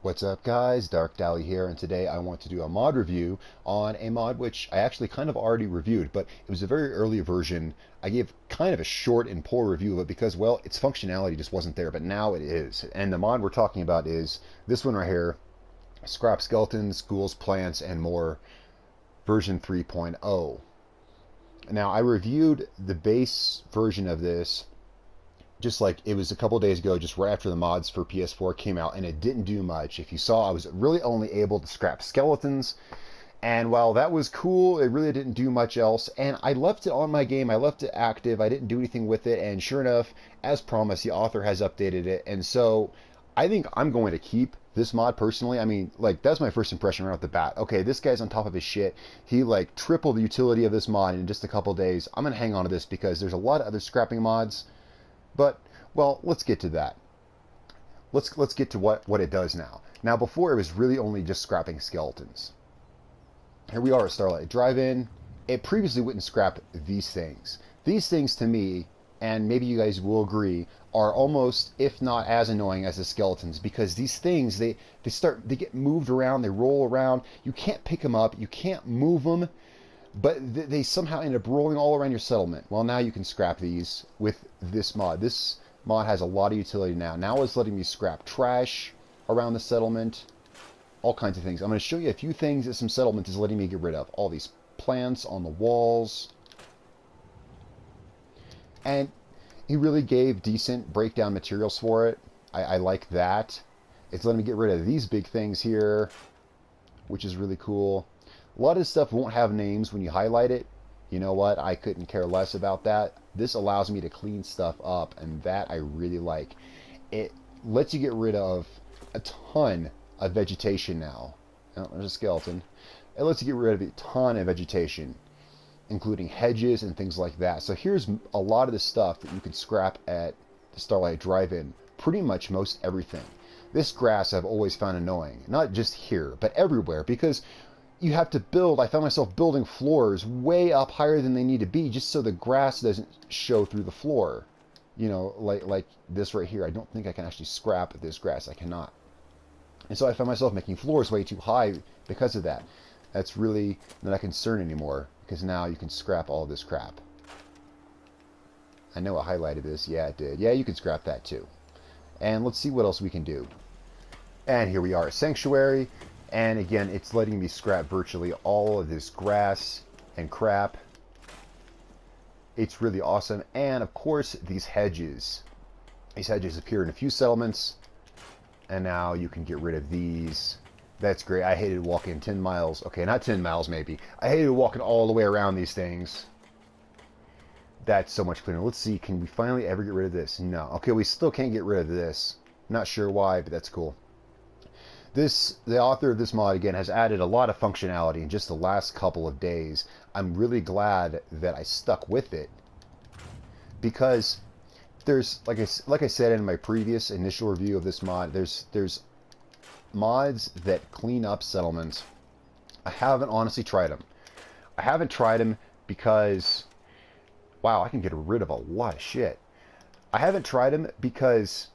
What's up guys, Darkdally here, and today I want to do a mod review on a mod which I actually kind of already reviewed, but it was a very early version. I gave kind of a short and poor review of it because, well, its functionality just wasn't there, but now it is. And the mod we're talking about is this one right here, Scrap Skeletons, Ghouls, Plants, and More, version 3.0. Now, I reviewed the base version of this just like it was a couple days ago, just right after the mods for PS4 came out, and it didn't do much. If you saw, I was really only able to scrap skeletons, and while that was cool, it really didn't do much else. And I left it on my game, I left it active, I didn't do anything with it, and sure enough, as promised, the author has updated it, and so I think I'm going to keep this mod personally. I mean, like, that's my first impression right off the bat. Okay, this guy's on top of his shit. He, like, tripled the utility of this mod in just a couple days. I'm going to hang on to this because there's a lot of other scrapping mods. But, well, let's get to that. Let's get to what it does now. Now, before it was really only just scrapping skeletons. Here we are at Starlight Drive-In. It previously wouldn't scrap these things. These things, to me, and maybe you guys will agree, are almost, if not as annoying as the skeletons, because these things, they get moved around, they roll around. You can't pick them up, you can't move them, but they somehow end up rolling all around your settlement. Well, now you can scrap these with this mod. This mod has a lot of utility now. Now it's letting me scrap trash around the settlement, all kinds of things. I'm going to show you a few things that some settlement is letting me get rid of. All these plants on the walls. And he really gave decent breakdown materials for it. I like that. It's letting me get rid of these big things here, which is really cool. A lot of this stuff won't have names when you highlight it. You know what? I couldn't care less about that. This allows me to clean stuff up, and that I really like. It lets you get rid of a ton of vegetation now. Oh, there's a skeleton. It lets you get rid of a ton of vegetation, including hedges and things like that. So here's a lot of the stuff that you can scrap at the Starlight Drive-In. Pretty much most everything. This grass I've always found annoying. Not just here, but everywhere, because you have to build. I found myself building floors way up higher than they need to be just so the grass doesn't show through the floor. You know, like this right here. I don't think I can actually scrap this grass. I cannot. And so I found myself making floors way too high because of that. That's really not a concern anymore, because now you can scrap all this crap. I know I highlighted this. Yeah, it did. Yeah, you can scrap that too. And let's see what else we can do. And here we are at Sanctuary. And again, it's letting me scrap virtually all of this grass and crap. It's really awesome. And of course, these hedges. These hedges appear in a few settlements. And now you can get rid of these. That's great. I hated walking 10 miles. Okay, not 10 miles maybe. I hated walking all the way around these things. That's so much cleaner. Let's see, can we finally ever get rid of this? No. Okay, we still can't get rid of this. Not sure why, but that's cool. The author of this mod, again, has added a lot of functionality in just the last couple of days. I'm really glad that I stuck with it, because there's, like I said in my previous initial review of this mod, there's mods that clean up settlements. I haven't honestly tried them. I haven't tried them because, wow, I can get rid of a lot of shit. I haven't tried them because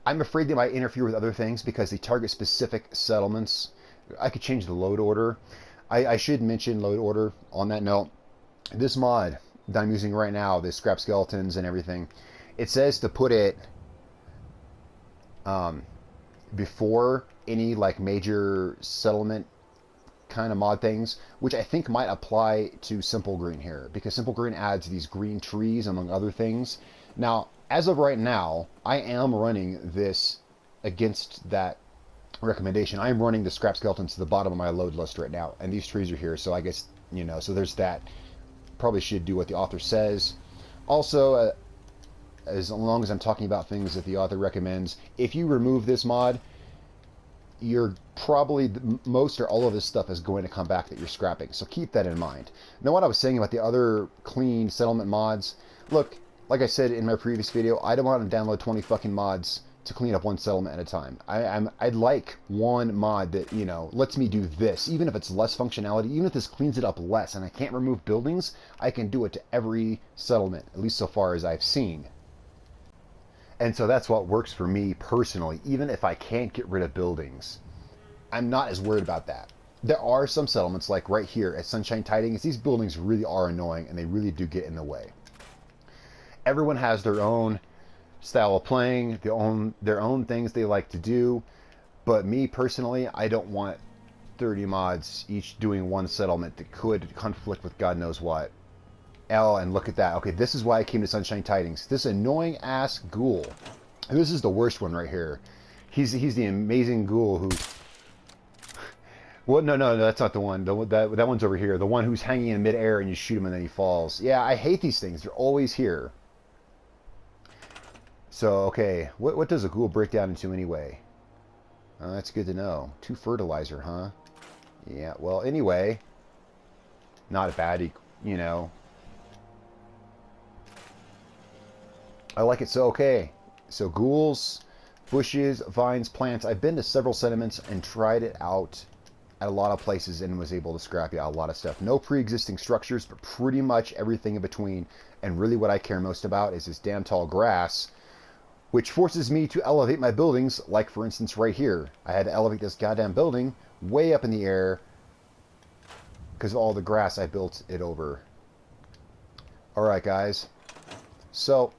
I'm afraid they might interfere with other things because they target specific settlements. I could change the load order. I should mention load order on that note. This mod that I'm using right now, the scrap skeletons and everything, it says to put it before any like major settlement kind of mod things, which I think might apply to Simple Green here, because Simple Green adds these green trees among other things. Now, as of right now, I am running this against that recommendation. I'm running the scrap skeletons to the bottom of my load list right now, and these trees are here, so I guess, you know, so there's that. Probably should do what the author says. Also, as long as I'm talking about things that the author recommends, if you remove this mod, you're probably, most or all of this stuff is going to come back that you're scrapping, so keep that in mind. Now, what I was saying about the other clean settlement mods, look, like I said in my previous video, I don't want to download 20 fucking mods to clean up one settlement at a time. I'd like one mod that, you know, lets me do this, even if it's less functionality, even if this cleans it up less and I can't remove buildings, I can do it to every settlement, at least so far as I've seen. And so that's what works for me personally. Even if I can't get rid of buildings, I'm not as worried about that. There are some settlements, like right here at Sunshine Tidings, these buildings really are annoying and they really do get in the way. Everyone has their own style of playing, their own things they like to do, but me personally, I don't want 30 mods each doing one settlement that could conflict with God knows what. Oh, and look at that. Okay, this is why I came to Sunshine Tidings. This annoying ass ghoul. And this is the worst one right here. He's the amazing ghoul who... Well, no, that's not the one. That one's over here. The one who's hanging in midair and you shoot him and then he falls. Yeah, I hate these things. They're always here. So, okay, what does a ghoul break down into anyway? That's good to know. 2 fertilizer, huh? Yeah, well, anyway. Not a bad, you know. I like it. So, okay. So, ghouls, bushes, vines, plants. I've been to several settlements and tried it out at a lot of places and was able to scrap out a lot of stuff. No pre-existing structures, but pretty much everything in between. And really what I care most about is this damn tall grass, which forces me to elevate my buildings, like for instance right here. I had to elevate this goddamn building way up in the air because of all the grass I built it over. Alright guys, so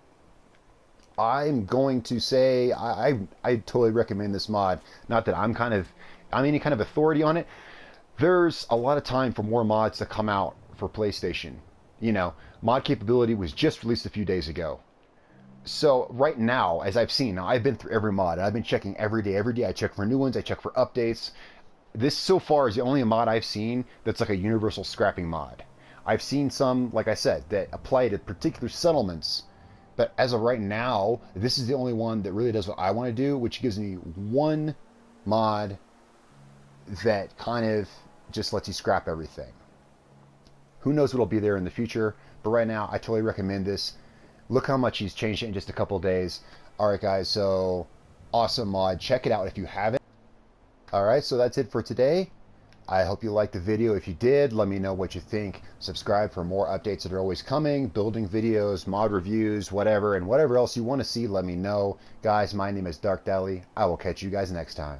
I'm going to say I totally recommend this mod. Not that I'm any kind of authority on it. There's a lot of time for more mods to come out for PlayStation. You know, mod capability was just released a few days ago. So right now, as I've seen, now I've been through every mod. I've been checking every day. I check for new ones. I check for updates. This so far is the only mod I've seen that's like a universal scrapping mod. I've seen some, like I said, that apply to particular settlements. But as of right now, this is the only one that really does what I want to do, which gives me one mod that kind of just lets you scrap everything. Who knows what'll be there in the future, but right now I totally recommend this. Look how much he's changed it in just a couple days. Alright guys, so awesome mod. Check it out if you haven't. Alright, so that's it for today. I hope you liked the video. If you did, let me know what you think. Subscribe for more updates that are always coming. Building videos, mod reviews, whatever. And whatever else you want to see, let me know. Guys, my name is Darkdally. I will catch you guys next time.